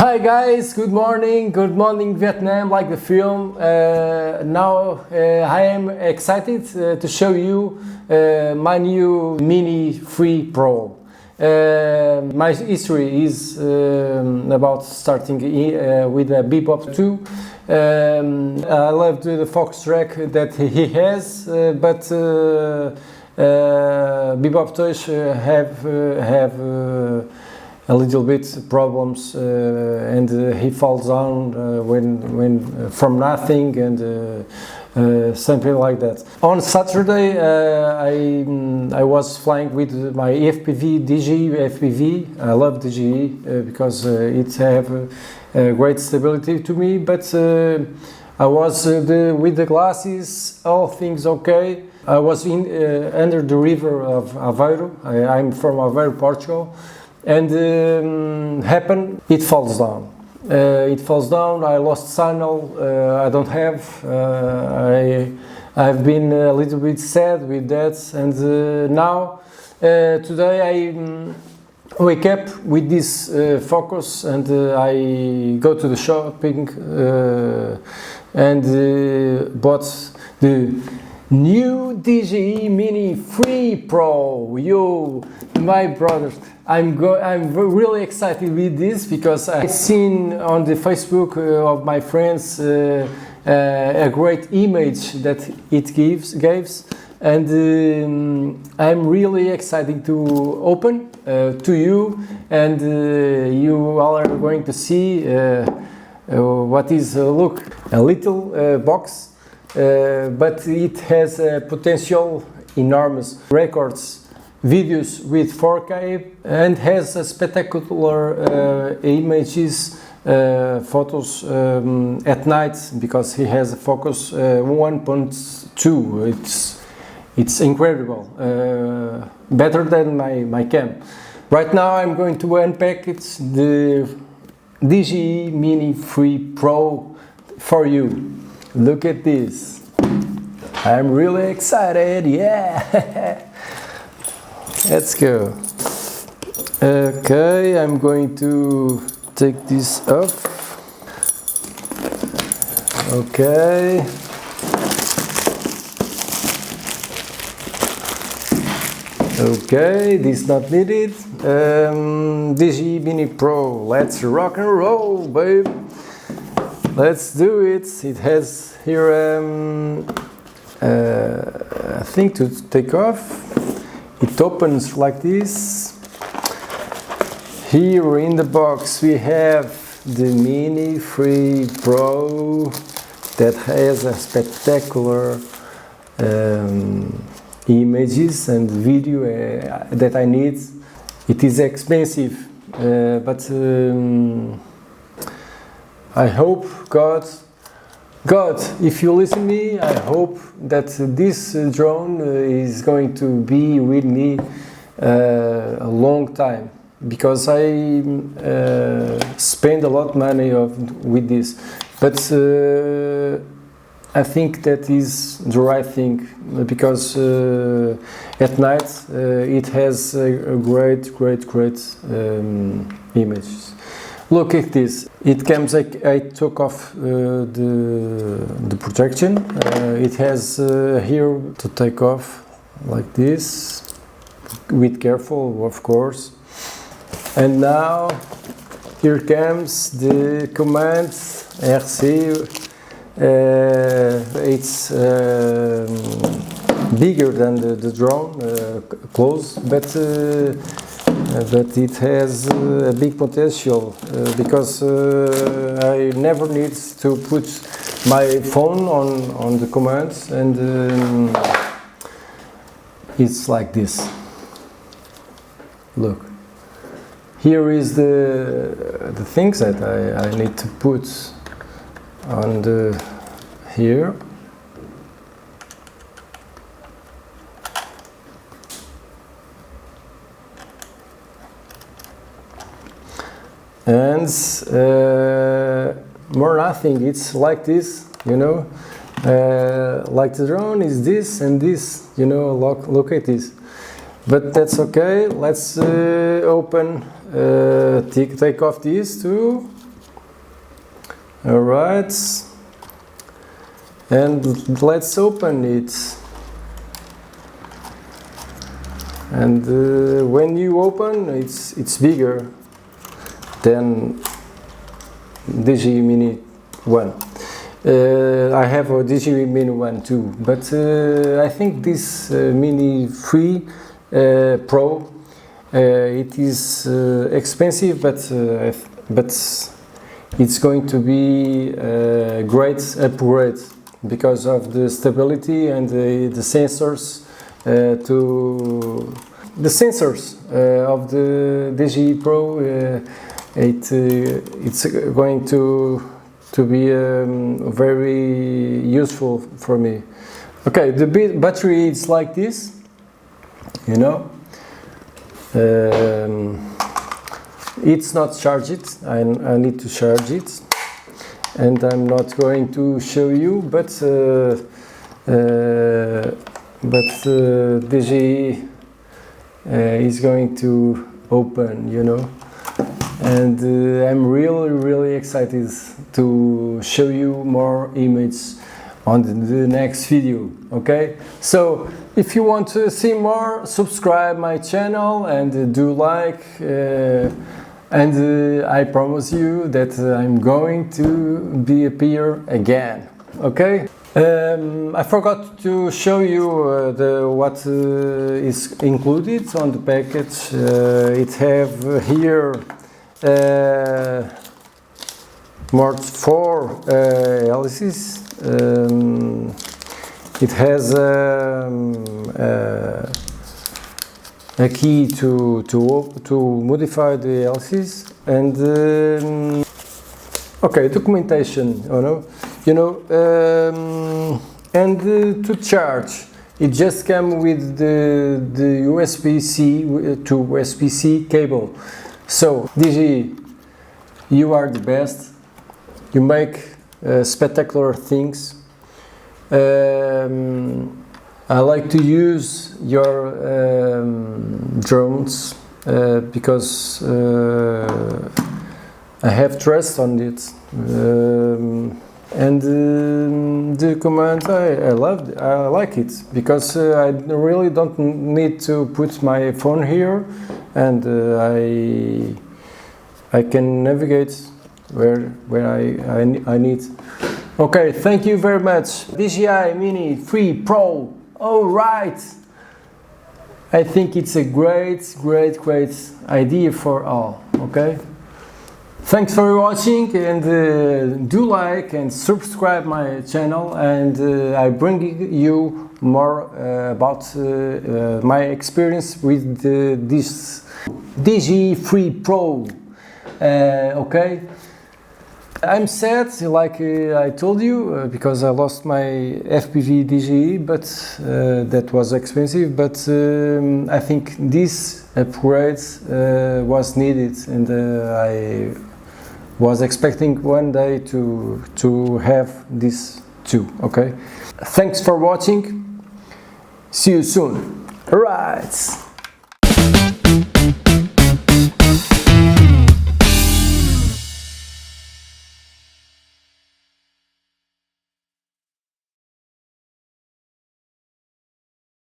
Hi guys, good morning Vietnam, like the film. Now I am excited to show you my new Mini Free Pro. My history is about starting with a Bebop 2. I loved the Fox track that he has, but Bebop 2 have a little bit problems and he falls down when from nothing and something like that. On Saturday I was flying with my FPV DJI FPV. I love DJI because it have great stability to me, but I was with the glasses, all things okay. I was under the river of Aveiro. I'm from Aveiro, Portugal. And it falls down. I lost signal. I don't have. I've been a little bit sad with that. And now, today I wake up with this focus, and I go to the shopping and bought the new DJI Mini Free Pro. Yo, my brothers, I'm really excited with this because I've seen on the Facebook of my friends a great image that it gives, and I'm really excited to open to you, and you all are going to see what is look, a little box. But it has potential enormous records, videos with 4K, and has a spectacular images, photos at night, because he has a focus 1.2. It's incredible, better than my cam. Right now I'm going to unpack the DJI Mini Free Pro for you. Look at this. I'm really excited, yeah! Let's go. Okay, I'm going to take this off. Okay. Okay, this not needed. DJI Mini Pro, let's rock and roll, babe. Let's do it. It has here a thing to take off. It opens like this. Here in the box we have the Mini Free Pro that has a spectacular images and video that I need. It is expensive, but I hope, God, if you listen to me, I hope that this drone is going to be with me a long time, because I spend a lot of money with this, but I think that is the right thing, because at night it has a great images. Look at this. It comes. I took off the protection. It has here to take off like this, with careful, of course. And now here comes the command RC. It's bigger than the drone, close, but it has a big potential, because I never need to put my phone on the commands, and it's like this. Look, here is the things that I need to put on here. And more nothing, it's like this, you know, like the drone is this and this, you know, look at this. But that's okay, let's open, take off these two, All right, and let's open it. And when you open, it's bigger than Digi Mini 1. I have a Digi Mini 1 too, but I think this Mini 3 Pro, it is expensive, but it's going to be a great upgrade because of the stability and the sensors. The sensors of the Digi Pro, it's going to be very useful for me. Okay, the battery is like this, you know. It's not charged. I need to charge it, and I'm not going to show you, but Digi is going to open, you know, and I'm really excited to show you more images on the next video. Okay, so if you want to see more, subscribe my channel and do like, and I promise you that I'm going to appear again. Okay. I forgot to show you what is included on the package. It have here more 4 LCs. It has a key to modify the LCs, and okay, documentation, and to charge, it just comes with the USB-C to USB-C cable. So Digi, you are the best. You make spectacular things. I like to use your drones because I have trust on it. And the command, I like it because I really don't need to put my phone here, and I can navigate where I need. Okay, thank you very much. DJI Mini 3 Pro. All right. I think it's a great idea for all. Okay. Thanks for watching, and do like and subscribe my channel, and I bring you more about my experience with this Digi 3 Pro. Okay, I'm sad, like I told you, because I lost my FPV Digi, but that was expensive. But I think this upgrade was needed, and I was expecting one day to have this too. Okay, thanks for watching. See you soon. All right.